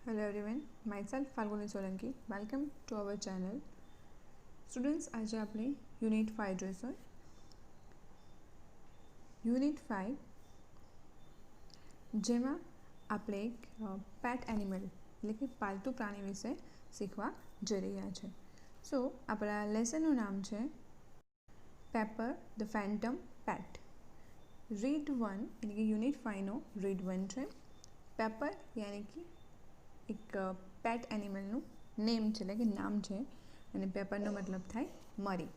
Hello everyone, myself Falguni Solanki. Welcome to our channel. Students, આજે આપણે unit 5 જોઈશું. Unit 5 જેમાં આપણે એક પેટ એનિમલ એટલે કે પાલતુ પ્રાણી વિશે શીખવા જઈ રહ્યા છે. સો આપણા લેસનનું નામ છે paper the phantom pet. Read 1 એટલે કે યુનિટ 5નો રીડ 1 છે. પેપર યાની કે એક પેટ એનિમલનું નેમ છે એટલે કે નામ છે અને પેપરનો મતલબ થાય મરી.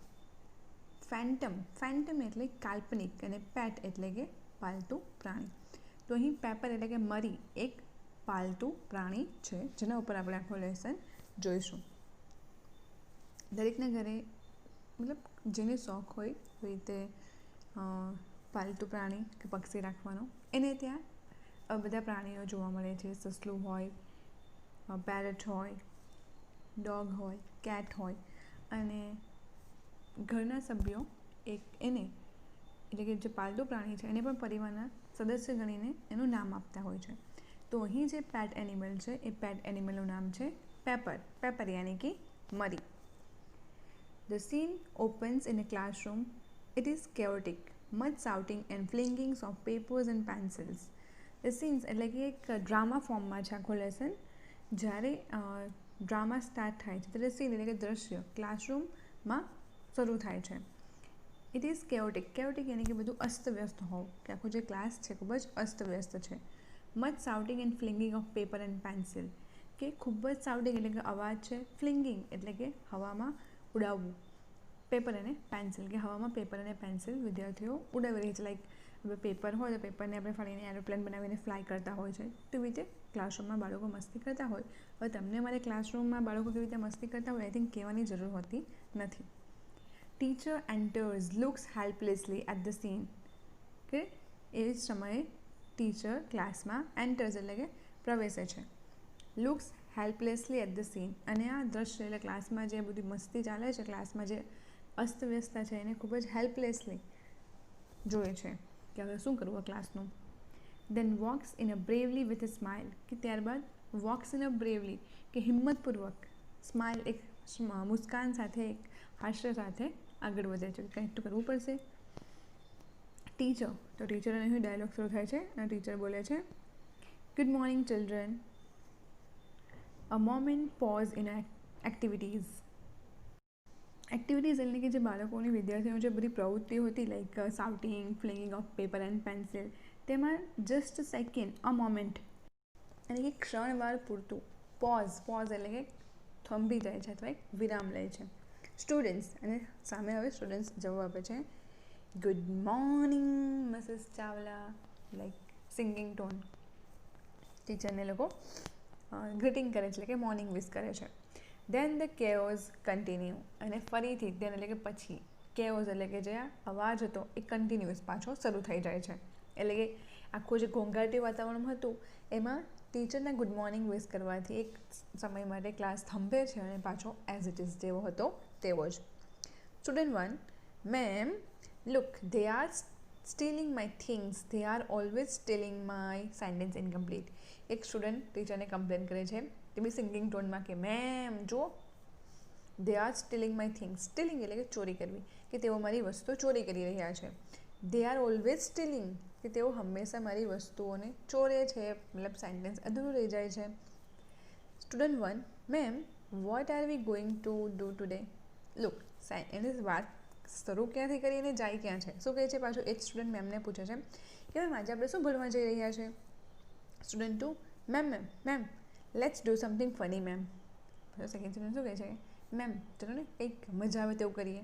ફેન્ટમ એટલે કાલ્પનિક અને પેટ એટલે કે પાલતુ પ્રાણી. તો અહીં પેપર એટલે કે મરી એક પાલતુ પ્રાણી છે જેના ઉપર આપણે આખો લેસન જોઈશું. દરેકના ઘરે મતલબ જેને શોખ હોય એવી રીતે પાલતુ પ્રાણી કે પક્ષી રાખવાનો એને ત્યાં બધા પ્રાણીઓ જોવા મળે છે. સસલું હોય, પેરેટ હોય, ડોગ હોય, કેટ હોય અને ઘરના સભ્યો એને એટલે કે જે પાલતુ પ્રાણી છે એને પણ પરિવારના સદસ્ય ગણીને એનું નામ આપતા હોય છે. તો અહીં જે પેટ એનિમલ છે એ પેટ એનિમલનું નામ છે પેપર યાની કે મરી. The scene opens in a classroom. It is chaotic, much shouting and flingings of papers and pencils. The scenes એટલે કે એક ડ્રામા ફોર્મમાં છે આખો લેસન. જ્યારે ડ્રામા સ્ટાર્ટ થાય છે ત્યારે સીન એટલે કે દ્રશ્ય ક્લાસરૂમમાં શરૂ થાય છે. ઇટ ઇઝ કેઓટિક યાની કે બધું અસ્તવ્યસ્ત હોવું કે આખો જે ક્લાસ છે ખૂબ જ અસ્તવ્યસ્ત છે. Much shouting and flinging of paper and pencil કે ખૂબ જ શાઉટિંગ એટલે કે અવાજ છે. ફ્લિંગિંગ એટલે કે હવામાં ઉડાવવું. પેપર અને પેન્સિલ કે હવામાં પેપર અને પેન્સિલ વિદ્યાર્થીઓ ઉડાવી રહી છે. લાઈક હવે પેપર હોય તો પેપરને આપણે ફરીને એરોપ્લેન બનાવીને ફ્લાય કરતા હોય છે. તેવી રીતે ક્લાસરૂમમાં બાળકો મસ્તી કરતા હોય. હવે તમને અમારે ક્લાસરૂમમાં બાળકો કેવી રીતે મસ્તી કરતા હોય આઈ થિંક કહેવાની જરૂર હોતી નથી. Teacher enters looks helplessly at the scene કે એ જ સમયે ટીચર ક્લાસમાં એન્ટર્સ એટલે કે પ્રવેશે છે. Looks helplessly at the scene અને આ દ્રશ્ય એટલે ક્લાસમાં જે બધી મસ્તી ચાલે છે, ક્લાસમાં જે અસ્તવ્યસ્તતા છે એને ખૂબ જ હેલ્પલેસલી જોઈએ છે કે હવે શું કરવું આ ક્લાસનું. Then walks in a bravely with a smile કે ત્યારબાદ વોક્સ ઇન અ બ્રેવલી કે હિંમતપૂર્વક સ્માઇલ એક મુસ્કાન સાથે એક હાસ્ય સાથે આગળ વધે છે. કંઈક તો કરવું પડશે. ટીચર તો ટીચરને અહીં ડાયલોગ શરૂ થાય છે અને ટીચર બોલે છે good morning children, a moment pause in activities એટલે કે જે બાળકોની વિદ્યાર્થીઓની જે બધી પ્રવૃત્તિઓ હતી like shouting, flinging of paper and pencil તેમાં જસ્ટ સેકન્ડ અ મોમેન્ટ એટલે કે ક્ષણવાર પૂરતું પોઝ એટલે કે થંભી જાય છે અથવા એક વિરામ લે છે. સ્ટુડન્ટ્સ અને સામે હવે સ્ટુડન્ટ્સ જવાબ આપે છે good morning Mrs Chawla like singing tone. ટીચરને લોકો ગ્રીટિંગ કરે છે એટલે કે મોર્નિંગ વિશ કરે છે. દેન ધ કેઓઝ કન્ટિન્યુ અને ફરીથી દેન એટલે કે પછી કેઓઝ એટલે કે જે આ અવાજ હતો એ કન્ટિન્યુઅસ પાછો શરૂ થઈ જાય છે. એટલે કે આખું જે ઘોંઘાટી વાતાવરણ હતું એમાં ટીચરને ગુડ મોર્નિંગ વિશ કરવાથી એક સમય માટે ક્લાસ થંભે છે અને પાછો એઝ ઇટ ઇઝ જેવો હતો તેવો જ. Student 1 ma'am look they are stealing my things, they are always stealing my sentence incomplete. એક સ્ટુડન્ટ ટીચરને કમ્પ્લેન કરે છે તે બી સિંગિંગ ટોનમાં કે મેમ જો they are stealing my things. Stealing એટલે કે ચોરી કરવી કે તેઓ મારી વસ્તુ ચોરી કરી રહ્યા છે. દે આર ઓલવેઝ સ્ટીલિંગ કે તેઓ હંમેશા મારી વસ્તુઓને ચોરે છે મતલબ સેન્ટેન્સ અધૂરું રહી જાય છે. Student 1 ma'am what are we going to do today. Look એની વાત શરૂ ક્યાંથી કરીને જાય ક્યાં છે. શું કહે છે પાછું એ જ સ્ટુડન્ટ મેમને પૂછે છે કે મેમ આજે આપણે શું ભણવા જઈ રહ્યા છે. Student 2 ma'am let's do something funny ma'am. Second student શું કહે છે મેમ ચલો ને કંઈક મજા આવે તેવું કરીએ.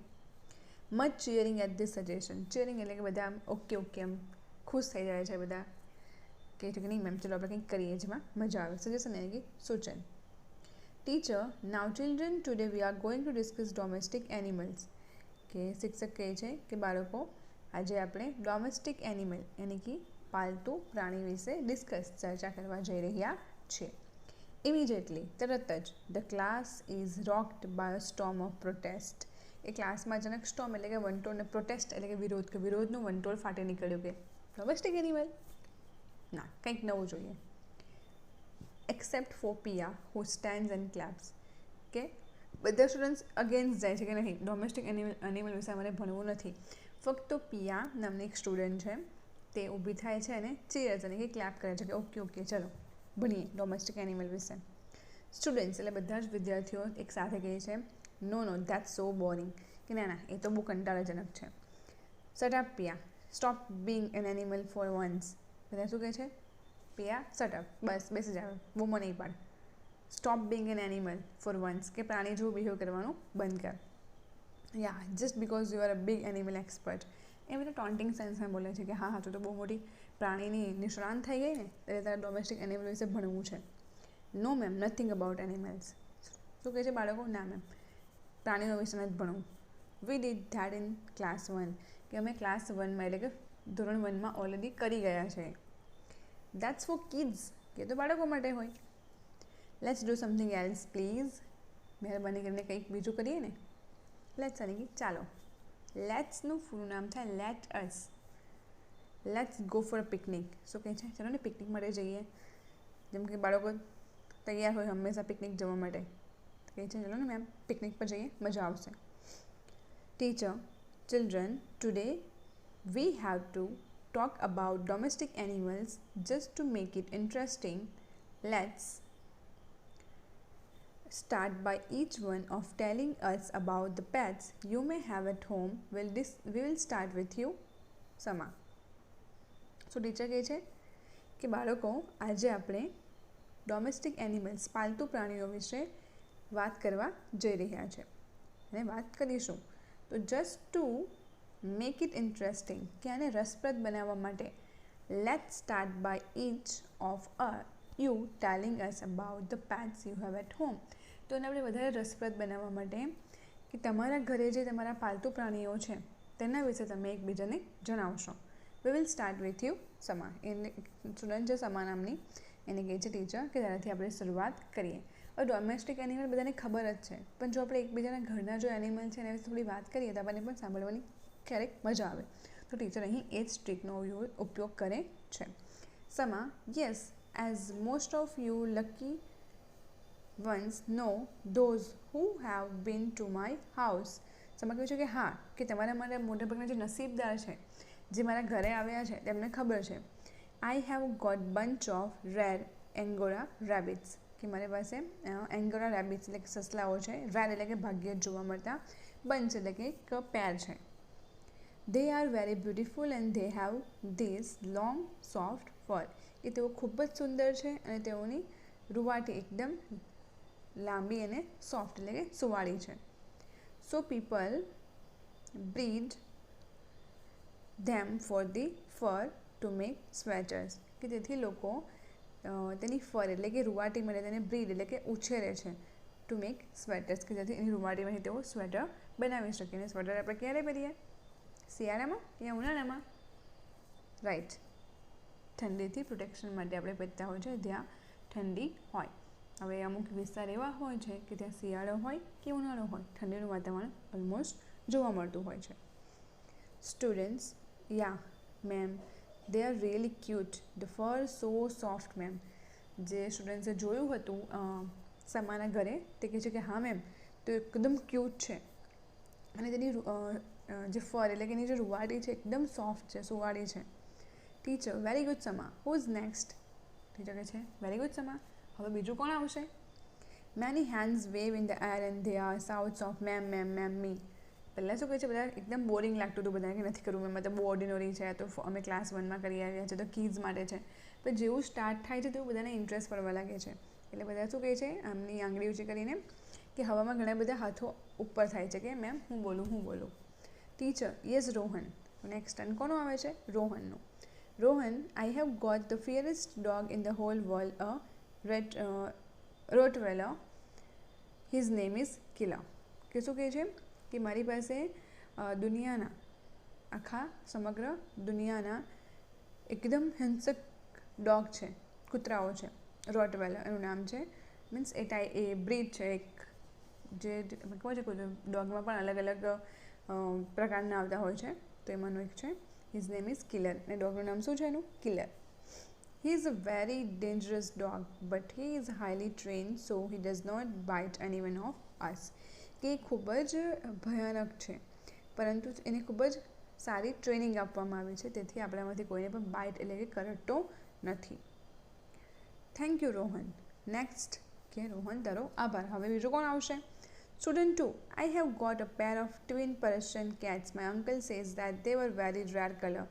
Much cheering at this suggestion. Cheering એટલે કે બધા આમ ઓકે આમ ખુશ થઈ જાય છે બધા કહે છે કે નહીં મેમ ચલો આપણે કંઈક કરીએ જેમાં મજા આવે. સજેશન એટલે કે સૂચન. Teacher now children today we are going to discuss domestic animals કે શિક્ષક કહે છે કે બાળકો આજે આપણે ડોમેસ્ટિક એનિમલ એટલે કે પાલતુ પ્રાણી વિશે ચર્ચા કરવા જઈ રહ્યા છે. ઇમિડિયેટલી તરત જ the class is rocked by a storm of protest. એ ક્લાસમાં અચાનક સ્ટોર્મ એટલે કે વંટોળ ને પ્રોટેસ્ટ એટલે કે વિરોધનું વંટોળ ફાટી નીકળ્યું કે ડોમેસ્ટિક એનિમલ ના કંઈક નવું જોઈએ. except for Pia, who stands and claps. કે બધા સ્ટુડન્ટ્સ અગેન્સ્ટ જાય છે કે નહીં, ડોમેસ્ટિક એનિમલ વિશે અમારે ભણવું નથી. ફક્ત પિયા નામની એક સ્ટુડન્ટ છે, તે ઊભી થાય છે અને ચીયર્સ અને કે ક્લેપ કરે છે કે ઓકે ઓકે ચલો ભણીએ ડોમેસ્ટિક એનિમલ વિશે. સ્ટુડન્ટ્સ એટલે બધા જ વિદ્યાર્થીઓ એક સાથે કહે છે નો નો દેટ્સ સો બોરિંગ, કે ના ના એ તો બહુ કંટાળાજનક છે. Shut up Piya, stop being an animal for once. બધા શું કહે છે? પિયા શટ અપ, બસ બેસી જાવ, બૂમો નહીં પાડ. Stop being an animal for once, કે પ્રાણી જેવું બિહેવ કરવાનું બંધ કર. Yeah just because you are a big animal expert. એ બધા ટોન્ટિંગ સેન્સમાં બોલે છે કે હા હા તું તો બહુ મોટી પ્રાણીની નિષ્ણાંત થઈ ગઈ ને, એટલે તારે ડોમેસ્ટિક એનિમલ વિશે ભણવું છે. નો મેમ, નથિંગ અબાઉટ એનિમલ્સ. શું કહે છે બાળકો? ના મેમ, પ્રાણીઓ વિશે નથી ભણવું. We did that in class 1, કે અમે ક્લાસ 1માં એટલે કે ધોરણ 1માં ઓલરેડી કરી ગયા છે. દેટ્સ ફોર કિડ્સ, કે તો બાળકો માટે હોય. Let's do something else please. મહેરબાની કરીને કંઈક બીજું કરીએ ને. લેટ્સ અને કે ચાલો. લેટ્સનું પૂરું નામ થાય let us. Let's go for a picnic. શું કહે છે? ચાલો ને પિકનિક માટે જઈએ. જેમ કે બાળકો તૈયાર હોય હંમેશા પિકનિક જવા માટે, કહે છે ચલો ને મેમ પિકનિક પર જઈએ, મજા આવશે. Teacher, children, today we have to talk about domestic animals just to make it interesting. Let's start by each one of telling us about the pets you may have at home. We will start with you, Sama. So teacher કહે છે કે બાળકો આજે આપણે domestic animals પાલતુ પ્રાણીઓ વિશે વાત કરવા જઈ રહ્યા છે અને વાત કરીશું. તો just to make it interesting, કે આને રસપ્રદ બનાવવા માટે let's start by each of you telling us about the pets you have at home. તો એને આપણે વધારે રસપ્રદ બનાવવા માટે કે તમારા ઘરે જે તમારા પાલતુ પ્રાણીઓ છે તેના વિશે તમે એકબીજાને જણાવશો. We will start with you, Sama. એને સ્ટુડન્ટ છે સમા નામની, એને કહે છે ટીચર કે તેનાથી આપણે શરૂઆત કરીએ. હવે ડોમેસ્ટિક એનિમલ બધાને ખબર જ છે, પણ જો આપણે એકબીજાના ઘરના જો એનિમલ છે એના વિશે થોડી વાત કરીએ તો આપણને પણ સાંભળવાની ક્યારેક મજા આવે. તો ટીચર અહીં એ જ ટ્રીકનો ઉપયોગ કરે છે. Sama, yes, as most of you lucky ones know those who have been to my house. Sama કહ્યું છે કે હા, કે તમારા માટે મોટાભાગના જે નસીબદાર છે, જે મારા ઘરે આવ્યા છે તેમને ખબર છે. I have got bunch of rare angora rabbits, કે મારી પાસે એંગોરા રેબિટ્સ એટલે કે સસલાઓ છે. રેર એટલે કે ભાગ્યે જ જોવા મળતા, બંચ એટલે કે એક પેર છે. They are very beautiful and they have this long soft fur. એ તેઓ ખૂબ જ સુંદર છે અને તેઓની રૂવાટી એકદમ લાંબી અને સોફ્ટ એટલે કે સુવાળી છે. So people breed them for the fur to make sweaters, કે તેથી લોકો તેની ફર એટલે કે રૂવાટી માટે તેને બ્રીડ એટલે કે ઉછેરે છે. ટુ મેક સ્વેટર્સ, કે જેથી એની રૂવાટીમાંથી તેઓ સ્વેટર બનાવી શકે. અને સ્વેટર આપણે ક્યારે પહેરીએ? શિયાળામાં યા ઉનાળામાં? રાઈટ, ઠંડીથી પ્રોટેક્શન માટે આપણે પહેરતા હોય છે જ્યાં ઠંડી હોય. હવે અમુક વિસ્તાર એવા હોય છે કે ત્યાં શિયાળો હોય કે ઉનાળો હોય, ઠંડીનું વાતાવરણ ઓલમોસ્ટ જોવા મળતું હોય છે. Students, yeah ma'am, they are really cute, the fur so soft ma'am. જે સ્ટુડન્ટ્સે જોયું હતું સમાના ઘરે તે કહે છે કે હા મેમ, તો એકદમ ક્યુટ છે અને તેની જે ફર એટલે કે એની જે રૂવાટી છે એકદમ સોફ્ટ છે, સુવાળી છે. Teacher, very good Sama, who is next. Teacher કહે છે વેરી ગુડ સમા, હવે બીજું કોણ આવશે? Many hands wave in the air and they are sounds of ma'am ma'am ma'am me. પહેલાં શું કહે છે, બધા એકદમ બોરિંગ લાગતું હતું બધાને કે નથી કરવું મેમ, તો બહુ ઓર્ડિનરી છે, તો અમે ક્લાસ 1માં કરી આવ્યા છે, તો કિડ્સ માટે છે. પણ જેવું સ્ટાર્ટ થાય છે તેવું બધાને ઇન્ટરેસ્ટ પડવા લાગે છે. એટલે બધા શું કહે છે, આમની આંગળી ઊંચી કરીને કે હવામાં ઘણા બધા હાથો ઉપર થાય છે કે મેમ હું બોલું. Teacher, yes Rohan. Next turn કોનું આવે છે? રોહનનું. Rohan, I have got the fiercest dog in the whole world, a rottweiler. His name is Killa. કે શું કહે છે કે મારી પાસે દુનિયાના, આખા સમગ્ર દુનિયાના એકદમ હિંસક ડોગ છે, કૂતરાઓ છે. રોટવેલર એનું નામ છે. મીન્સ એ બ્રીડ છે એક, જે ખબર છે ડોગમાં પણ અલગ અલગ પ્રકારના આવતા હોય છે, તો એમાંનું એક છે. His name is killer. અને ડોગનું નામ શું છે એનું? Killer. He is a very dangerous dog, but he is highly trained, so he does not bite anyone of us. કે ખૂબ જ ભયાનક છે, પરંતુ એને ખૂબ જ સારી ટ્રેનિંગ આપવામાં આવી છે, તેથી આપણામાંથી કોઈને પણ બાઇટ એટલે કે કરડતો નથી. Thank you Rohan. નેક્સ્ટ કે રોહન તારો આભાર. હવે બીજો કોણ આવશે? Student 2. I have got a pair of twin Persian cats. My uncle says that they were very rare color.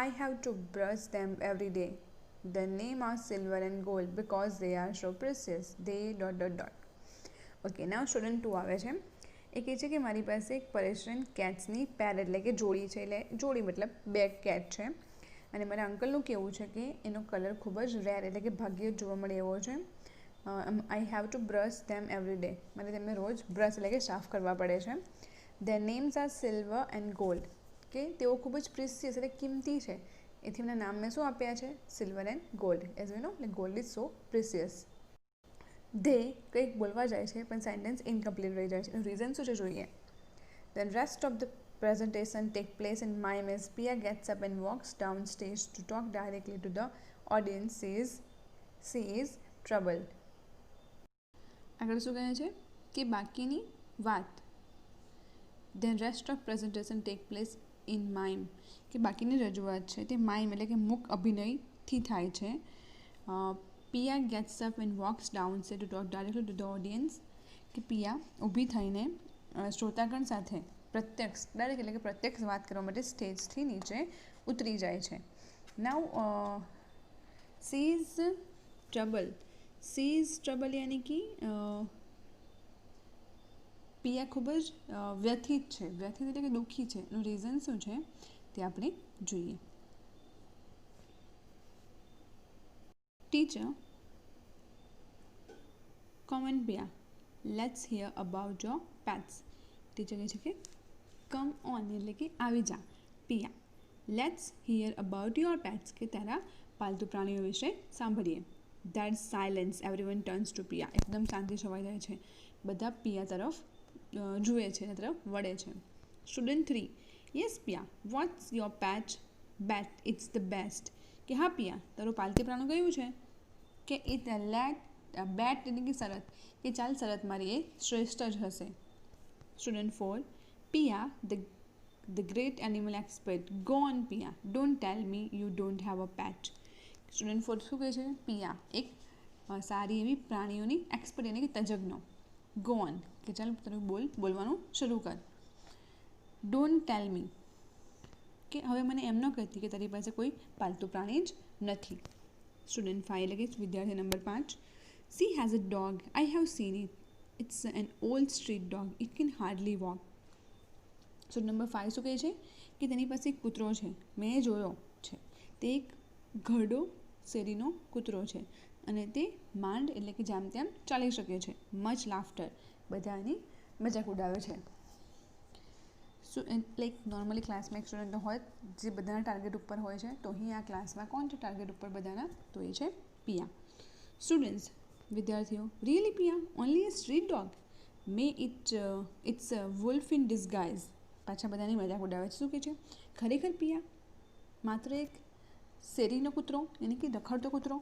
I have to brush them every day. The name are silver and gold because they are so precious. They ... Okay, now student 2 આવે છે. એ કહે છે કે મારી પાસે એક પરેશિયન કેટ્સની પેર એટલે કે જોડી છે, એટલે જોડી મતલબ બે કેટ છે, અને મારા અંકલનું કહેવું છે કે એનો કલર ખૂબ જ રેર એટલે કે ભાગ્યે જોવા મળે એવો છે. I have to brush them every day. મારે તેમને રોજ બ્રશ એટલે કે સાફ કરવા પડે છે. Their names are silver and gold. કે તેઓ ખૂબ જ પ્રિસિયસ એટલે કિંમતી છે, એથી એમના નામ મેં શું આપ્યા છે? Silver and gold. As we know એટલે gold is so precious. They કંઈક બોલવા જાય છે પણ સેન્ટેન્સ ઇનકમ્પ્લીટ રહી જાય છે. એનું રીઝન શું છે જોઈએ. The rest of the presentation take place in mime as Pia gets up and walks down stage to talk directly to the audience. She is troubled. આગળ શું કહે છે કે બાકીની વાત then rest of presentation take place in mime, કે બાકીની રજૂઆત છે તે માઇમ એટલે કે મુખ અભિનયથી થાય છે. Piya gets up and walks down say to talk directly to the audience, કે પિયા ઊભી થઈને શ્રોતાગણ સાથે ડાયરેક્ટ એટલે કે પ્રત્યક્ષ વાત કરવા માટે સ્ટેજથી નીચે ઉતરી જાય છે. Now she is trouble. She is trouble યાની કે પિયા ખૂબ જ વ્યથિત છે. વ્યથિત એટલે કે દુઃખી છે. એનું રીઝન શું છે તે આપણે જોઈએ. Teacher come and Piya let's hear about your pets. Teacher કહે છે કે કમ ઓન એટલે કે આવી જા. Piya let's hear about your pets, કે તારા પાલતુ પ્રાણીઓ વિશે સાંભળીએ. That silence, everyone turns to Pia. એકદમ શાંતિ છવાઈ જાય છે. બધા પિયા તરફ જુએ છે, એના તરફ વળે છે. Student 3. Yes Piya, what's your pet? Bat, it's the best. કે હા પિયા, તારું પાલતી પ્રાણું કયું છે? કે ઇટ બેટ એટલે કે શરત, કે ચાલ શરત મારી એ શ્રેષ્ઠ જ હશે. Student 4. Piya, the great animal expert. Go on Piya, don't tell me you don't have a pet. Student 4 શું કહે છે? પિયા એક સારી એવી પ્રાણીઓની એક્સપર્ટ એટલે કે તજજ્ઞ. ગો ઓન, કે ચાલ તારું બોલવાનું શરૂ કર. ડોન્ટ ટેલ મી, કે હવે મને એમ ન કહેતી કે તારી પાસે કોઈ પાલતુ પ્રાણી જ નથી. સ્ટુડન્ટ 5 એટલે કે વિદ્યાર્થી number 5. She has a dog. I have seen it. It's an old street dog. It can hardly walk. Student number 5 શું કહે છે કે તેની પાસે એક કૂતરો છે, મેં જોયો છે. તે એક ઘરડો શેરીનો કૂતરો છે અને તે માંડ એટલે કે જેમ તેમ ચાલી શકે છે. મચ લાફ્ટર, બધા એની મજાક ઉડાવે છે. લાઈક નોર્મલી ક્લાસમાં એક સ્ટુડન્ટ હોય જે બધાના ટાર્ગેટ ઉપર હોય છે, તો અહીં આ ક્લાસમાં કોણ છે ટાર્ગેટ ઉપર બધાના? તો એ છે પિયા. સ્ટુડન્ટ્સ વિદ્યાર્થીઓ, really Piya, only a street dog? May it's a wolf in disguise. પાછા બધાની મજાક ઉડાવે છે. શું કહે છે? ખરેખર પિયા માત્ર એક શેરીનો કૂતરો એટલે કે રખડતો કૂતરો?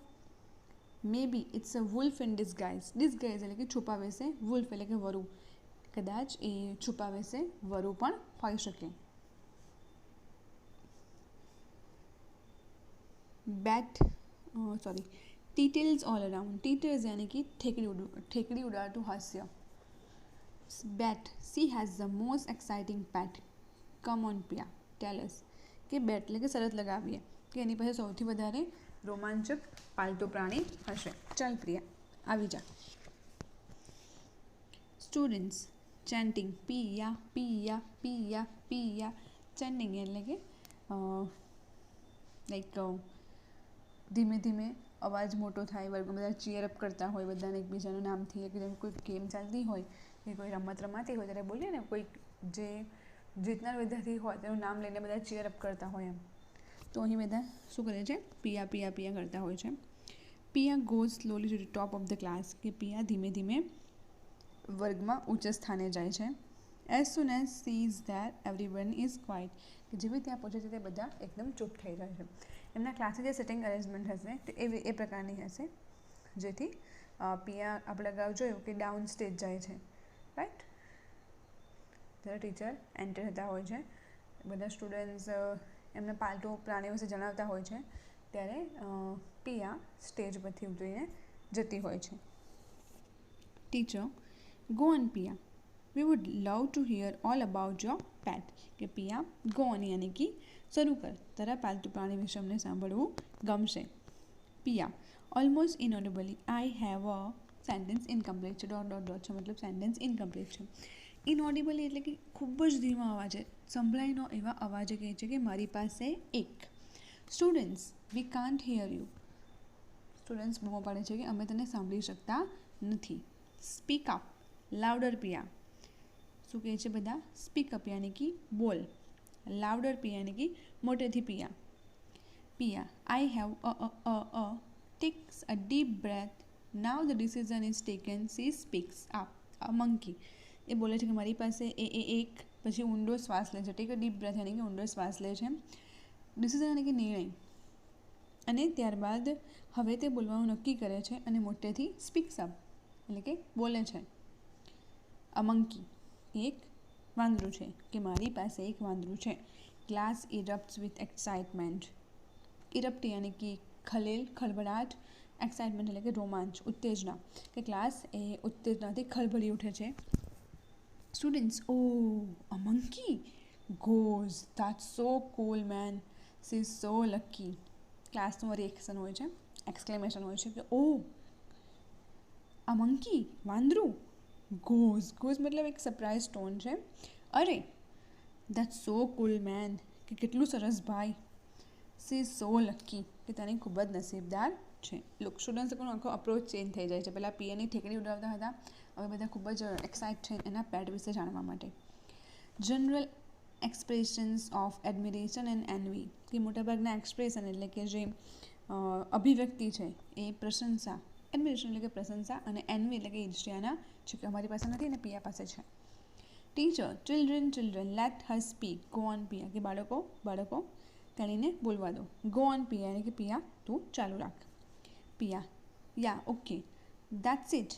મે બી ઇટ્સ અ વુલ્ફ ઇન ડિસગાઇઝ. ડિસગાઇઝ એટલે કે છુપાવે છે, વુલ્ફ એટલે કે વરુ, કદાચ એ છુપાવે છે વરુ પણ હોઈ શકે. ટીટેલ્સ ઓલ અરાઉન્ડ. ટીટર્સ યાની કે ઠેકડી ઉડાડતું હાસ્ય. Bet, she has the most exciting pet. Come on Piya, tell us. કે બેટ એટલે કે શરત લગાવીએ કે એની પાસે સૌથી વધારે રોમાંચક પાલતુ પ્રાણી હશે. ચાલ પ્રિયા, આવી જા. સ્ટુડન્ટ્સ ચેન્ટિંગ પિયા પિયા પિયા પિયા. ચેન્ટિંગ એટલે કે લાઈક ધીમે ધીમે અવાજ મોટો થાય, વર્ગમાં બધા ચીયરઅપ કરતા હોય બધાને એકબીજાનું નામથી, કે જેમ કોઈ ગેમ ચાલતી હોય કે કોઈ રમત રમાતી હોય ત્યારે બોલીએ ને કોઈક જે જીતનાર વિદ્યાર્થી હોય તેનું નામ લઈને બધા ચીયરઅપ કરતા હોય એમ. તો અહીં બધા શું કરે છે? પિયા પિયા પિયા કરતા હોય છે. Piya goes slowly to the top of the class. કે પિયા ધીમે ધીમે વર્ગમાં ઊંચે સ્થાને જાય છે. As soon as she is there everyone is quiet, કે જેવી ત્યાં પહોંચે છે તે બધા એકદમ ચૂપ થઈ જાય છે. એમના ક્લાસની જે સિટિંગ અરેન્જમેન્ટ હશે તે એ પ્રકારની હશે, જેથી પિયા આપણે અગાઉ જોયું કે ડાઉન સ્ટેજ જાય છે, રાઈટ. જ્યારે ટીચર એન્ટર થતા હોય છે, બધા સ્ટુડન્ટ્સ એમના પાલતુ પ્રાણીઓ વિશે જણાવતા હોય છે, ત્યારે પિયા સ્ટેજ પરથી ઉતરીને જતી હોય છે. Teacher, go on Piya, we would love to hear all about your pet, કે પિયા ગો ઓન યાની કે શરૂ કર, તારા પાલતુ પ્રાણી વિશે અમને સાંભળવું ગમશે. Piya almost inaudibly, I have a sentence incomplete છે, ડોટ ડોટ ડોટ છે, મતલબ સેન્ટેન્સ ઇનકમ્પ્લીટ છે. ઇનઓડિબલી એટલે કે ખૂબ જ ધીમા અવાજે, સંભળાય ન એવા અવાજે કહે છે કે મારી પાસે એક. Students, we can't here you, students બૂમો પાડે છે કે અમે તને સાંભળી શકતા નથી. સ્પીક અપ લાઉડર પિયા, શું કહે છે બધા? સ્પીક અપ યાની કે બોલ, લાઉડર પિયા યાની કે મોટેથી Piya. Piya, I have a takes a deep breath, now the decision is taken, she speaks up, a monkey, એ બોલે છે કે મારી પાસે એક પછી ઊંડો શ્વાસ લે છે, ટેક અ ડીપ બ્રેથ યાની કે ઊંડો શ્વાસ લે છે, ડિસિઝન યાની કે નિર્ણય, અને ત્યારબાદ હવે તે બોલવાનું નક્કી કરે છે અને મોટેથી સ્પીક્સ અપ એટલે કે બોલે છે. અ મંકી, એક વાંદરું છે, કે મારી પાસે એક વાંદરું છે. ક્લાસ ઇરપ્ટ્સ વિથ એક્સાઇટમેન્ટ, ઇરપ્ટ યાની કે ખલેલ, ખળભળાટ, એક્સાઇટમેન્ટ એટલે કે રોમાંચ, ઉત્તેજના, કે ક્લાસ એ ઉત્તેજનાથી ખળભળી ઉઠે છે. Students, oh a monkey goes, that's so cool man, she is so lucky, ક્લાસનું રિએક્શન હોય છે, એક્સક્લેમેશન હોય છે કે ઓ અ મંકી વાંદરું, ગોઝ, ગોઝ મતલબ એક સરપ્રાઇઝ ટોન છે, અરે ધેટ્સ સો કૂલ મેન, કે કેટલું સરસ ભાઈ, સી ઇઝ સો લકી, કે તેની ખૂબ જ નસીબદાર છે. લુક, સ્ટુડન્ટ્સ લોકોનો આખો અપ્રોચ ચેન્જ થઈ જાય છે. પહેલાં પિયાની ઠેકડી ઉડાવતા હતા, હવે બધા ખૂબ જ એક્સાઇટ છે એના પેટ વિશે જાણવા માટે. General expressions of admiration and envy, કે મોટાભાગના એક્સપ્રેશન એટલે કે જે અભિવ્યક્તિ છે એ પ્રશંસા, એડમિરેશન એટલે કે પ્રશંસા, અને એનવી એટલે કે ઈર્ષ્યાના છે કે અમારી પાસે નથી ને પિયા પાસે છે. Teacher, children let her speak, go on Piya, કે બાળકો તેણીને બોલવા દો. ગો ઓન પિયા એટલે કે પિયા તું ચાલુ રાખ. Piya, yeah okay, that's it,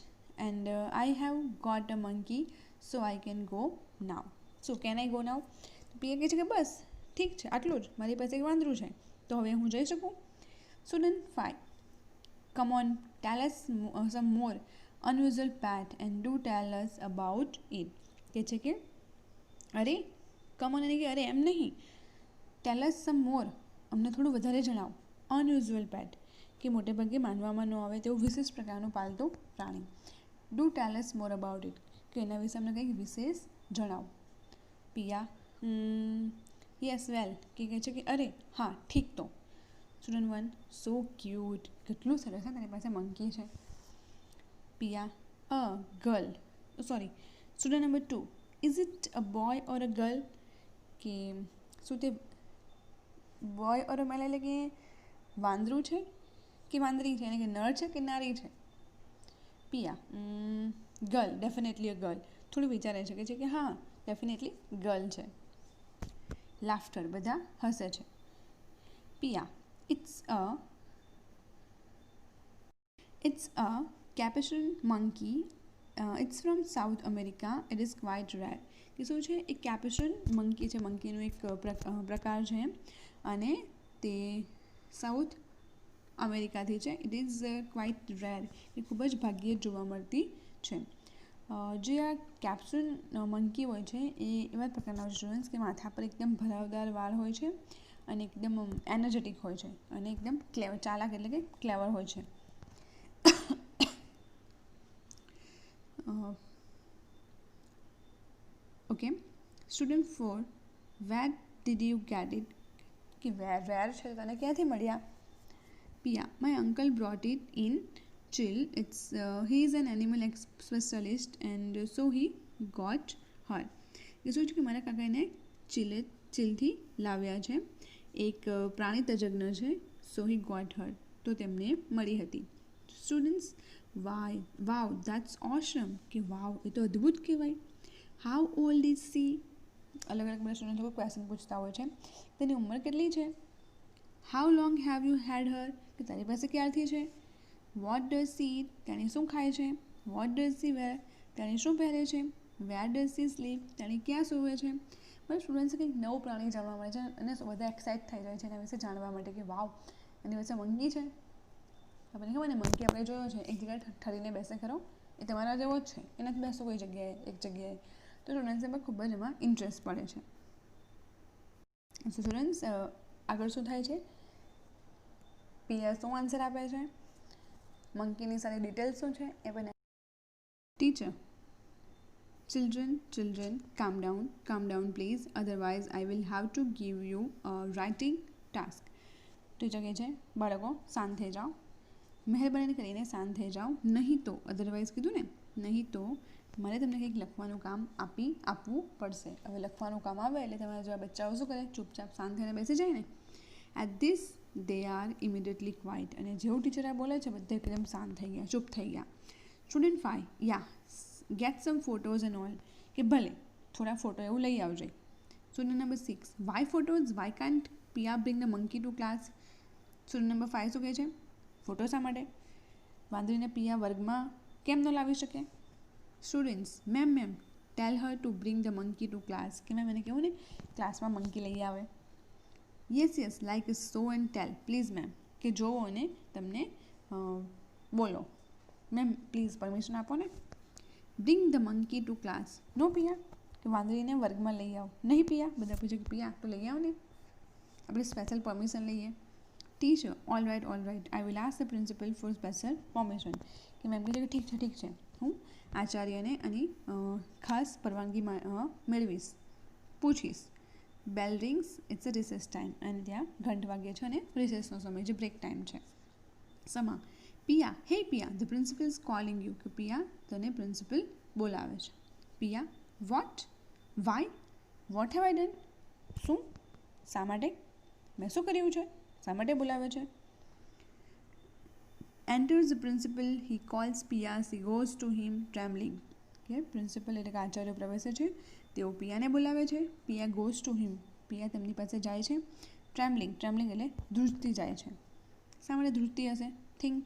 and I have got a monkey so I can go now. So can I go now? Piya કહે છે કે બસ ઠીક છે, આટલું જ, મારી પાસે એક વાંદરું છે, તો હવે હું જઈ શકું. Student 5, come on, tell us some more unusual pet and do tell us about it, કહે છે કે અરે કમ ઓન એટલે કે અરે એમ નહીં, ટેલ અસ સમ મોર, અમને થોડું વધારે જણાવો. અનયુઝ્યુઅલ પેટ, કે મોટે ભાગે માનવામાં ન આવે તેવું વિશેષ પ્રકારનું પાલતું પ્રાણી. Do tell us more about it, કે એના વિશે અમને કંઈક વિશેષ જણાવો. પિયા, યસ વેલ, કે કહે છે કે અરે હા ઠીક તો. સ્ટુડન્ટ 1, સો ક્યુટ, કેટલું સરસ છે તેની પાસે મંકી છે. Piya, a girl, sorry. Student number 2, is it a boy or a girl, કે શું તે બોય ઓર મેલ એટલે કે વાંદરું છે કે વાંદરી છે, એટલે કે નર છે કે નારી છે. પિયા, ગર્લ, ડેફિનેટલી અ ગર્લ, થોડું વિચારે છે કે હા ડેફિનેટલી ગર્લ છે. લાફ્ટર, બધા હસે છે. પિયા, it's a capuchin monkey, it's from South America, it is quite rare, કે શું છે એક કેપ્યુચન મંકી છે, મંકીનું એક પ્રકાર છે અને તે સાઉથ અમેરિકાથી છે. ઇટ ઇઝ ક્વાઇટ રેર, એ ખૂબ જ ભાગ્યે જોવા મળતી છે. જે આ કેપ્યુચન મંકી હોય છે એ એવા પ્રકારના સ્ટુડન્ટ્સ કે માથા પર એકદમ ભરાવદાર વાળ હોય છે અને એકદમ એનર્જેટિક હોય છે અને એકદમ ચાલાક એટલે કે ક્લેવર હોય છે. Okay. Student 4, where did you get it, કે વેર છે તને ક્યાંથી મળ્યા. Piya, my uncle brought it in Chile, he is an animal specialist and so he got her, એ શું છે કે મારા કાકા એને ચિલથી લાવ્યા છે, એક પ્રાણી તજજ્ઞ છે, સો હી ગોટ હર, તો તેમને મળી હતી. સ્ટુડન્ટ્સ, વાવ, ધેટ્સ ઓસમ, કે વાવ એ તો અદ્ભુત કહેવાય. હાઉ ઓલ્ડ ઇઝ સી, અલગ અલગ બધા સ્ટુડન્ટ્સ ક્વેશ્ચન પૂછતા હોય છે, તેની ઉંમર કેટલી છે. How long have you had her, કે તારી પાસે ક્યારથી છે. વોટ ડઝ સી ઇટ, તેણી શું ખાય છે. વોટ ડઝ સી વેર, તેણી શું પહેરે છે. વેર ડઝ સી સ્લીપ, તેણી ક્યાં સૂવે છે. પણ સ્ટુડન્ટ્સે કંઈક નવું પ્રાણી જાણવા મળે છે અને બધા એક્સાઇટ થઈ જાય છે એના વિશે જાણવા માટે કે વાવ એની પાસે મંકી છે. આપણને ખબર ને મંકી આપણે જોયો છે એક જગ્યાએ ઠરીને બેસે ખરો, એ તમારા જેવો જ છે, એ નથી બેસતો કોઈ જગ્યાએ એક જગ્યાએ. તો સ્ટુડન્ટ્સને પણ ખૂબ જ એમાં ઇન્ટરેસ્ટ પડે છે. સ્ટુડન્ટ્સ આગળ શું થાય છે, પિયર શું આન્સર આપે છે, મંકીની સારી ડિટેલ્સ શું છે એ પણ. Teacher, children calm down please, otherwise I will have to give you a writing task. Teacher કહે છે બાળકો શાંત થઈ જાઓ, મહેરબાની કરીને શાંત થઈ જાઓ, નહીં તો અધરવાઇઝ કીધું ને, નહીં તો મારે તમને કંઈક લખવાનું કામ આપવું પડશે. હવે લખવાનું કામ આવે એટલે તમારા જેવા બચ્ચાઓ શું કરે, ચૂપચાપ શાંત થઈને બેસી જાય ને. At this they are immediately quiet, અને જેવું ટીચર આ બોલે છે બધા એકદમ શાંત થઈ ગયા, ચૂપ થઈ ગયા. Student 5, ya get some photos and all, કે ભલે થોડા ફોટો એવું લઈ આવજે. Student number 6, why photos, why can't Piya bring the monkey to class. Student number 5 શું કહે છે, ફોટો શા માટે, વાંદરીને પિયા વર્ગમાં કેમ ન લાવી શકે. Students, ma'am tell her to bring the monkey to class, કે મેમ એને કહેવું ને ક્લાસમાં મંકી લઈ આવે. Yes like so and tell please ma'am, કે જોવો અને તમને બોલો. મેમ પ્લીઝ પરમિશન આપો ને. Bring the monkey to class, no Piya, કે વાંદરીને વર્ગમાં લઈ આવો. નહીં પિયા, બધા પૂછે કે પિયા તો લઈ આવો ને, આપણે સ્પેશિયલ પરમિશન લઈએ. Teacher, all right I will ask the principal for special permission, કે મેમ કહે છે કે ઠીક છે હું આચાર્યને આની ખાસ પરવાનગી મેળવીશ, પૂછીશ. Bell rings, it's a recess time, અને ત્યાં ઘંટ વાગે છે અને રિસેસનો સમય જે બ્રેક ટાઈમ છે. Sama, Piya, hey Piya the principal is calling you, કે પિયા તને પ્રિન્સિપલ બોલાવે છે. Piya, what, why, what have I done, શું, શા માટે, મેં શું કર્યું છે, શા માટે બોલાવે છે. Enters the principal, he calls Piya, she goes to him trembling, કે પ્રિન્સિપલ એટલે કે આચાર્ય પ્રવેશે છે, તેઓ પિયાને બોલાવે છે. પિયા ગોઝ ટુ હિમ, પિયા તેમની પાસે જાય છે. ટ્રેમ્બલિંગ એટલે ધ્રુજતી જાય છે. શા માટે ધ્રુજતી હશે, think.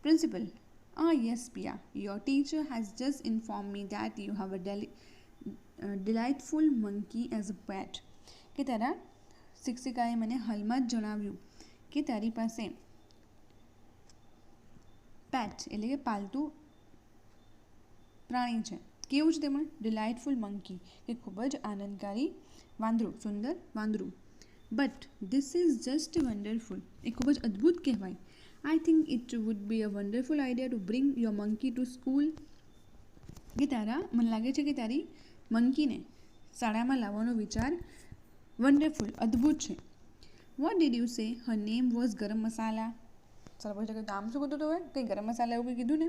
Principal, yes Piya, your teacher has just inform me that you have a delightful monkey as a pet, કે તારા શિક્ષિકાએ મને હાલમાં જ જણાવ્યું કે તારી પાસે પેટ એટલે કે પાલતુ પ્રાણી છે. કેવું છે તેમાં, ડિલાઇટફુલ મંકી, કે ખૂબ જ આનંદકારી વાંદરું, સુંદર વાંદરું. But this is just wonderful, એ ખૂબ જ અદ્ભુત કહેવાય. I think it would be a wonderful idea to bring your monkey to school, કે મને લાગે છે કે તારી મંકીને શાળામાં લાવવાનો વિચાર વન્ડરફુલ, અદ્ભુત છે. What did you say, Har name was ગરમ મસાલા. સર પૂછે કે નામ શું કીધું તમે, કંઈ ગરમ મસાલા એવું કંઈ કીધું ને.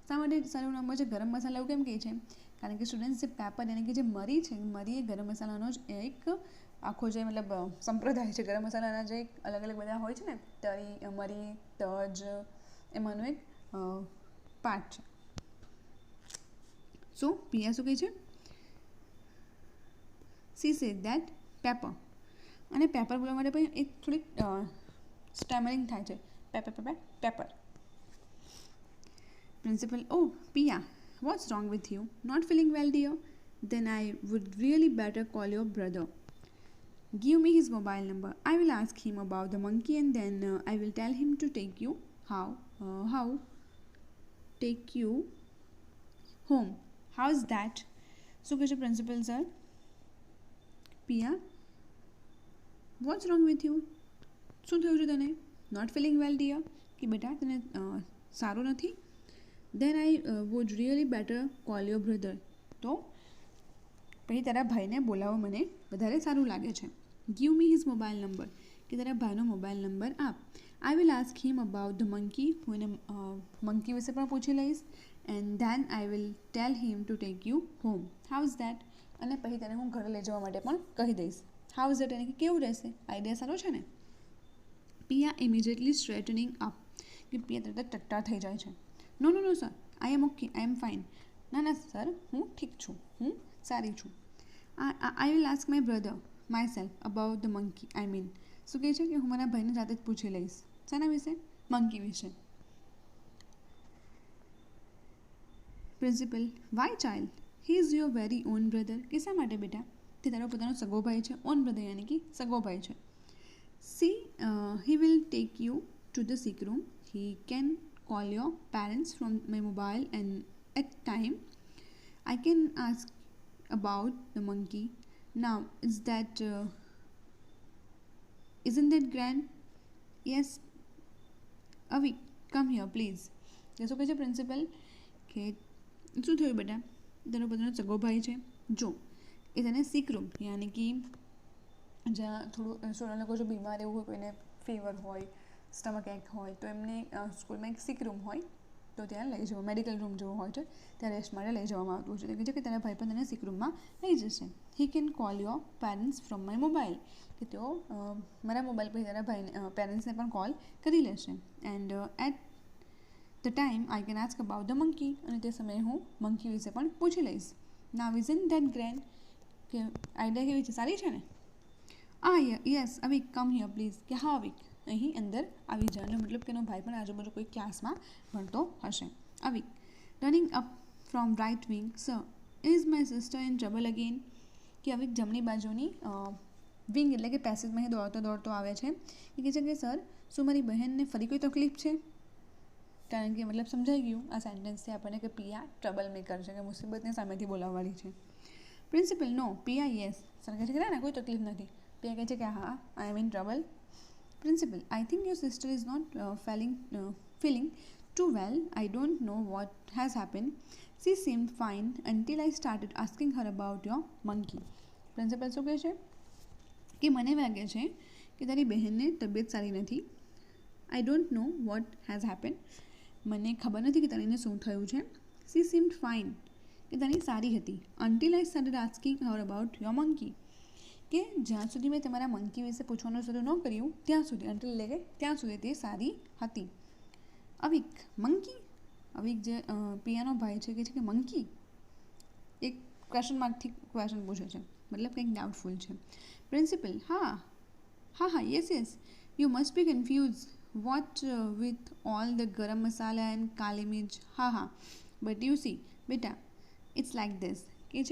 શા માટે સારું નામ છે ગરમ મસાલા એવું કેમ કહે છે, કારણ કે સ્ટુડન્ટ્સ જે પેપર એને કે જે મરી છે, મરી એ ગરમ મસાલાનો જ એક આખો જે મતલબ સંપ્રદાય છે. ગરમ મસાલાના જે અલગ અલગ બધા હોય છે ને, તરી, મરી, તજ, એમાંનો એક પાર્ટ છે. સો પિયા શું કહે છે, સી સેડ દેટ પેપર, અને પેપર બોલવા માટે પણ એક થોડીક સ્ટેમરિંગ થાય છે, paper. Principal, oh Pia, what's wrong with you, not feeling well dear, then I would really better call your brother. Give me his mobile number, I will ask him about the monkey and then I will tell him to take you home. How's that? શું કહે છે principal sir. Piya, what's wrong with you, શું થયું છે તને, not feeling well dear, કે બેટા તને સારું નથી. Then I would really better call your brother, તો પછી તારા ભાઈને બોલાવો, મને વધારે સારું લાગે છે. Give me his mobile number, કે તારા ભાઈનો મોબાઈલ નંબર આપ. આઈ will ask him about the monkey, હું એને મંકી વિશે પણ પૂછી લઈશ. And then I will tail him to take you home. How is that, અને પછી તેને હું ઘરે લઈ જવા માટે પણ કહી દઈશ. હાઉ ઇઝ દેટ એટલે કે કેવું રહેશે, આઈડિયા સારો છે ને. પિયા ઇમિડિયેટલી સ્ટ્રેટનિંગ અપ, કે પિયા તરત ટટ્ટાર થઈ જાય છે. No sir, I am okay, I am fine. ના ના સર, હું ઠીક છું, હું સારી છું. I will ask my brother myself about the monkey. I mean, શું કહે છે કે હું મારા ભાઈને જાતે જ પૂછી લઈશ. શાના વિશે? મંકી વિશે. Principal, why child, he is your very own brother. કે શા માટે બેટા? તે તારો પોતાનો સગો ભાઈ છે. ઓન બ્રધર યાની કે સગો ભાઈ છે. See, he will take you to the sick room. He can call your parents from my mobile, and at time I can ask about the monkey. Now isn't that grand? Yes, Avi, come here please. શું કહે છે principal કે શું થયું બેટા? તારો પોતાનો સગો ભાઈ છે. જો એ તને સિક રૂમ યાની કે જ્યાં થોડું સોના લોકો જો બીમાર એવું હોય, કોઈને ફીવર હોય, સ્ટમક એક હોય, તો એમને સ્કૂલમાં એક સિક રૂમ હોય તો ત્યાં લઈ જવા, મેડિકલ રૂમ જેવો હોય છે, ત્યાં રેસ્ટ માટે લઈ જવામાં આવતું હોય છે. તો કે તારા ભાઈ પણ તને સિક રૂમમાં લઈ જશે. He can call your parents from my mobile. કે તેઓ મારા મોબાઈલ પર તારા ભાઈને પેરેન્ટ્સને પણ કોલ કરી લેશે. And at the time I can ask about the monkey. અને તે સમયે હું મંકી વિશે પણ પૂછી લઈશ. Now isn't that grand. કે આઈડિયા કેવી છે? સારી છે ને? Yes Avik, come here please. કે હા અવિક, અહીં અંદર આવી જવાનો મતલબ કે એનો ભાઈ પણ આજુબાજુ કોઈ ક્લાસમાં ભણતો હશે. Avik, running up from right wing. Sir, is my sister in trouble again. કે અવિક જમણી બાજુની વિંગ એટલે કે પેસેજમાં દોડતો દોડતો આવે છે. એ કહે છે કે સર, શું મારી બહેનને ફરી કોઈ તકલીફ છે? કારણ કે મતલબ સમજાઈ ગયું આ સેન્ટેન્સથી આપણને કે પિયા ટ્રબલ મેકર છે, કે મુસીબતને સામેથી બોલાવવાળી છે. પ્રિન્સિપલ, નો. પિયા, યસ. સર કહે છે કે ના કોઈ તકલીફ નથી. પિયા કહે છે કે હા, I am in trouble. Principal, I think your sister is not feeling too well. I don't know what has happened. She seemed fine until I started asking her about your monkey. Principal શું કહે છે કે મને લાગે છે કે તારી બહેનને તબિયત સારી નથી. I don't know what has happened. મને ખબર નથી કે તને શું થયું છે. She seemed fine, કે તને સારી હતી. Until I started asking her about your monkey. કે જ્યાં સુધી મેં તમારા મંકી વિશે પૂછવાનું શરૂ ન કર્યું ત્યાં સુધી, અંટિલ એટલે કે ત્યાં સુધી તે સારી હતી. અવિક, મંકી? અવિક જે પિયાનો ભાઈ છે કે મંકી? એક ક્વેશ્ચન માર્કથી ક્વેશ્ચન પૂછે છે, મતલબ કંઈક ડાઉટફુલ છે. પ્રિન્સિપલ, હા yes, you must be confuse what with all the garam masala and kali mirch. હા બટ યુ સી બેટા, ઇટ્સ લાઈક ધીસ. કહે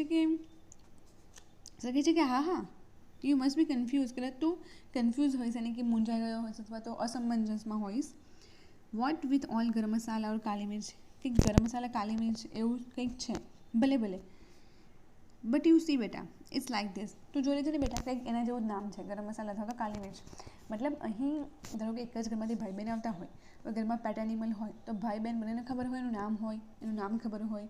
છે કે હા યુ મસ્ટ બી કન્ફ્યુઝ. કદાચ તું કન્ફ્યુઝ હોઈશ અને કે મૂંઝાઈ ગયો હોઈશ અથવા તો અસમંજસમાં હોઈશ. વોટ વિથ ઓલ ગરમ મસાલા ઓર કાલી મિર્ચ. કંઈક ગરમ મસાલા કાલી મિર્ચ એવું કંઈક છે. ભલે બટ યુ સી બેટા, ઇટ્સ લાઈક ધીસ. તું જોઈ લેજે ને બેટા, કંઈક એના જેવું જ નામ છે, ગરમ મસાલા અથવા તો કાલી મિર્ચ. મતલબ અહીં ધારો કે એક જ ઘરમાંથી ભાઈ બહેન આવતા હોય, તો ઘરમાં પેટ એનિમલ હોય તો ભાઈ બહેન બંનેને ખબર હોય, એનું નામ ખબર હોય,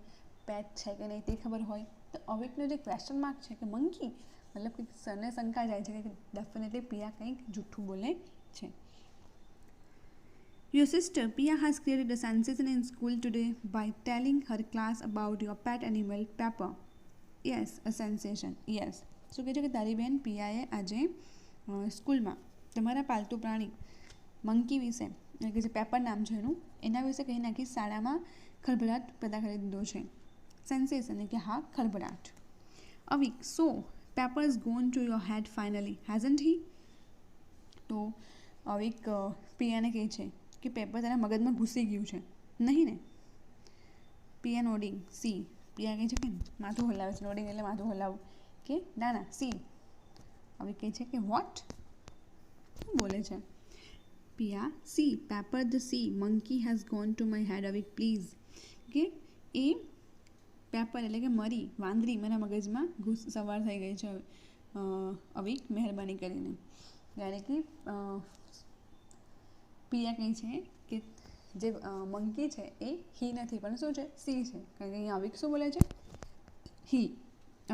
પેટ છે કે નહીં તે ખબર હોય. તો અવિકનો જે ક્વેશ્ચન માર્ક છે કે મંકી, મતલબ કંઈક સરને શંકા જાય છે કે ડેફિનેટલી પિયા કંઈક જૂઠું બોલે છે. Your sister Pia has created a sensation in school today by telling her class about your pet animal Pepper. Yes, a sensation. Yes. શું કહે છે કે તારી બહેન પિયાએ આજે સ્કૂલમાં તમારા પાલતુ પ્રાણી મંકી વિશે, એટલે કે જે પેપર નામ છે એના વિશે કહી નાખી શાળામાં ખળભળાટ પેદા કરી દીધો છે. સેન્સેશન એટલે કે હા, ખળભળાટ. અવિક, સો Pepper's gone to your head finally, hasn't he? તો અવિક પિયાને કહે છે કે પેપર તારા મગજમાં ઘૂસી ગયું છે, નહીં ને? પિયા નોડિંગ. સી. પિયા કહે છે કે માથું હલાવે છે. નોડિંગ એટલે માથું હલાવું. કે ના સી. અવિક કહે છે કે વોટ? શું બોલે છે? Pia, see paper the sea monkey has gone to my head. Avik, please. કે એ પેપર એટલે કે મરી, વાંદરી મારા મગજમાં સવાર થઈ ગઈ છે. અવિક, મહેરબાની કરીને. યાની કે પિયા કહે છે કે જે મંકી છે એ હી નથી પણ શું છે? સી છે. કારણ કે અહીંયા અવિક શું બોલે છે? હી.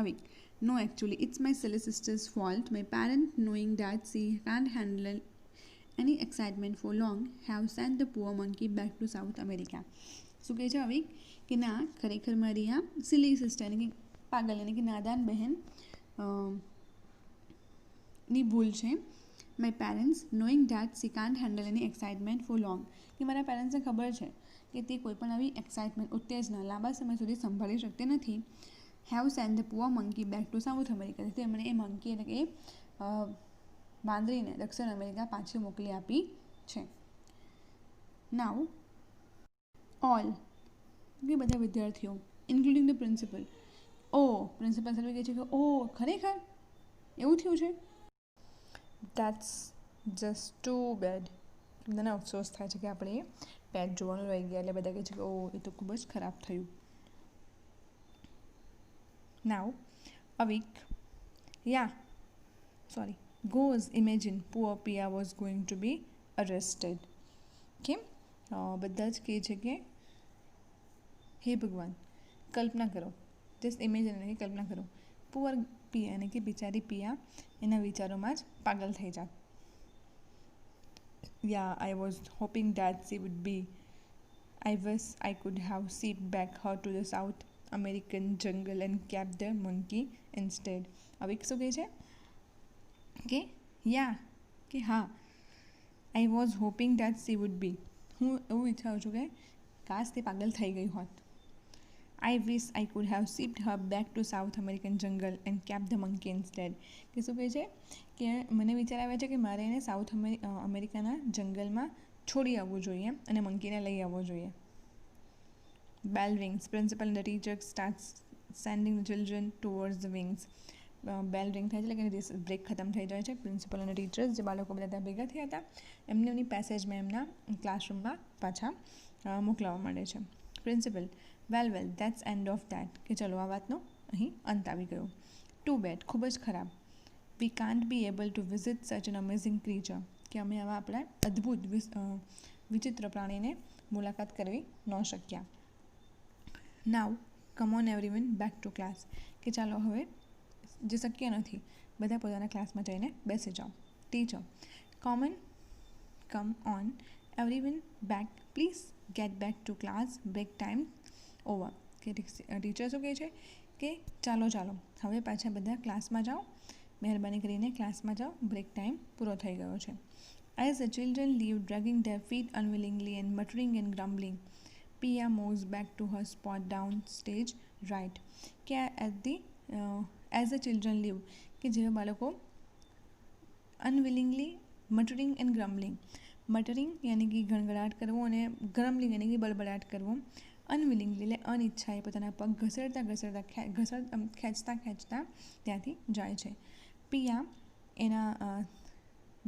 Avik, no actually it's my silly sister's fault. My parent knowing that she can't handle any excitement for long have sent the poor monkey back to South America. શું કહે છે અવિક? કે ના, ખરેખર મારી આ સિલી સિસ્ટર એટલે કે પાગલ એટલે કે નાદાન બહેન ની ભૂલ છે. My parents knowing that she can't handle any excitement four long. કે મારા પેરેન્ટ્સને ખબર છે કે તે કોઈપણ આવી એક્સાઇટમેન્ટ ઉત્તેજના લાંબા સમય સુધી સંભાળી શકતી નથી. Have send the poor monkey back to south America. તેથી એમણે એ મંકી એટલે કે વાંદરીને દક્ષિણ અમેરિકા પાછી મોકલી આપી છે. નાવ ઓલ કે બધા વિદ્યાર્થીઓ including the principal. Principal sir કહે છે કે ખરેખર એવું થયું છે. That's just too bad. બધાને અફસોસ થાય છે કે આપણે પેટ જોવાનું રહી ગયા, એટલે બધા કહે છે કે એ તો ખૂબ જ ખરાબ થયું. Now a week goes imagine poor Pia was going to be arrested. બધા જ કહે છે કે હે ભગવાન, કલ્પના કરો, જસ્ટ ઇમેજિન એટલે કે કલ્પના કરો, પુઅર પિયા એટલે કે બિચારી પિયા એના વિચારોમાં જ પાગલ થઈ જાત. I was hoping that she would be. I wish I could have shipped back her to the South American jungle and kept the monkey instead. હવે શું કહે છે કે હા, I was hoping that she would be. હું એવું ઈચ્છાવું છું કે કાશ તે પાગલ થઈ ગઈ હોત. I wish I could have shipped her back to South American jungle and kept the monkey instead. કે શું કહે છે કે મને વિચાર આવે છે કે મારે એને સાઉથ અમેરિકાના જંગલમાં છોડી આવવું જોઈએ અને મંકીને લઈ આવવો જોઈએ. Bell rings. Principal and the teacher starts sending the children towards the wings. Bell ring થાય છે એટલે કે બ્રેક ખતમ થઈ જાય છે. પ્રિન્સિપલ અને ટીચર્સ જે બાળકો બધા ત્યાં ભેગા થયા હતા એમની પેસેજમાં એમના ક્લાસરૂમમાં પાછા મોકલાવવા માંડે છે. Principal well that's end of that. કે ચલો આ વાતનો અહીં અંત આવી ગયો. Too bad. ખૂબ જ ખરાબ. We can't be able to visit such an amazing creature. કે અમે આવા આપણા અદ્ભુત વિચિત્ર પ્રાણીને મુલાકાત કરવી ન શક્યા. Now come on everyone back to class. કે ચાલો હવે જે શક્ય નથી બધા પોતાના ક્લાસમાં જઈને બેસી જાઓ. Teacher come on everyone back please get back to class break time over. કે ટીચર શું કહે છે કે ચાલો હવે પાછા બધા ક્લાસમાં જાઓ, મહેરબાની કરીને ક્લાસમાં જાઓ, બ્રેક ટાઈમ પૂરો થઈ ગયો છે. As the children leave dragging their feet unwillingly and muttering and grumbling, Pia moves back to her spot down stage right. કે એઝ ધ ચિલ્ડ્રન લીવ કે જેવા બાળકો અનવિલિંગલી મટરિંગ એન્ડ ગ્રમ્બલિંગ. મટરિંગ યાની કે ગણગડાટ કરવો અને ગ્રમ્બલિંગ યાની કે બળબડાટ કરવો. અનવિલિંગલી એટલે અનિચ્છાએ પોતાના પગ ખેંચતા ત્યાંથી જાય છે. પિયા એના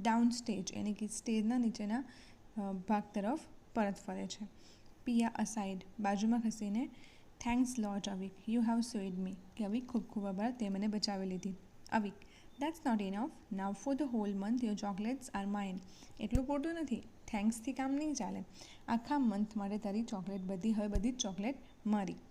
ડાઉન સ્ટેજ યાની કે સ્ટેજના નીચેના ભાગ તરફ પરત ફરે છે. પિયા અસાઇડ બાજુમાં ખસીને thanks lot Avik, you have saved me. કે અવિક ખૂબ ખૂબ આભાર, તે મને બચાવી લીધી. Avik that's not enough. Now for the whole month your chocolates are mine. એટલું પૂરતું નથી, થેન્ક્સથી કામ નહીં ચાલે. આખા મંથ માટે તારી ચોકલેટ બધી જ ચોકલેટ મારી.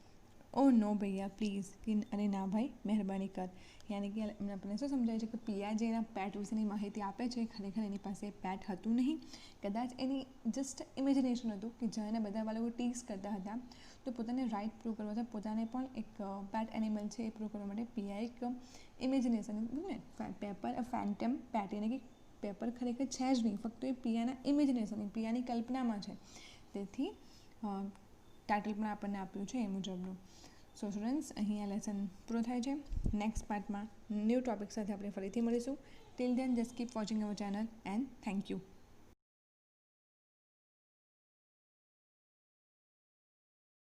નો ભૈયા પ્લીઝ. કે અરે ના ભાઈ મહેરબાની કર. યાની કે આપણને શું સમજાય છે કે પિયા જે એના પેટ વિશેની માહિતી આપે છે ખરેખર એની પાસે પેટ હતું નહીં, કદાચ એની જસ્ટ ઇમેજિનેશન હતું કે જ્યારે બધા બાળકો ટીઝ કરતા હતા તો પોતાને રાઇટ પ્રૂવ કરવા માટે પોતાને પણ એક પેટ એનિમલ છે એ પ્રૂવ કરવા માટે પિયા એક ઇમેજિનેશન પેપર ફેન્ટમ પેટ યાની કે પેપર ખરેખર છે જ નહીં, ફક્ત એ પિયાના ઇમેજિનેશન પિયાની કલ્પનામાં છે. તેથી ટાઇટલ પણ આપણને આપ્યું છે એ મુજબનું. સો સ્ટુડન્ટ્સ અહીં આ લેસન પૂરો થાય છે. નેક્સ્ટ પાર્ટમાં ન્યૂ ટોપિક સાથે આપણે ફરીથી મળીશું. Till then just keep watching our channel and thank you.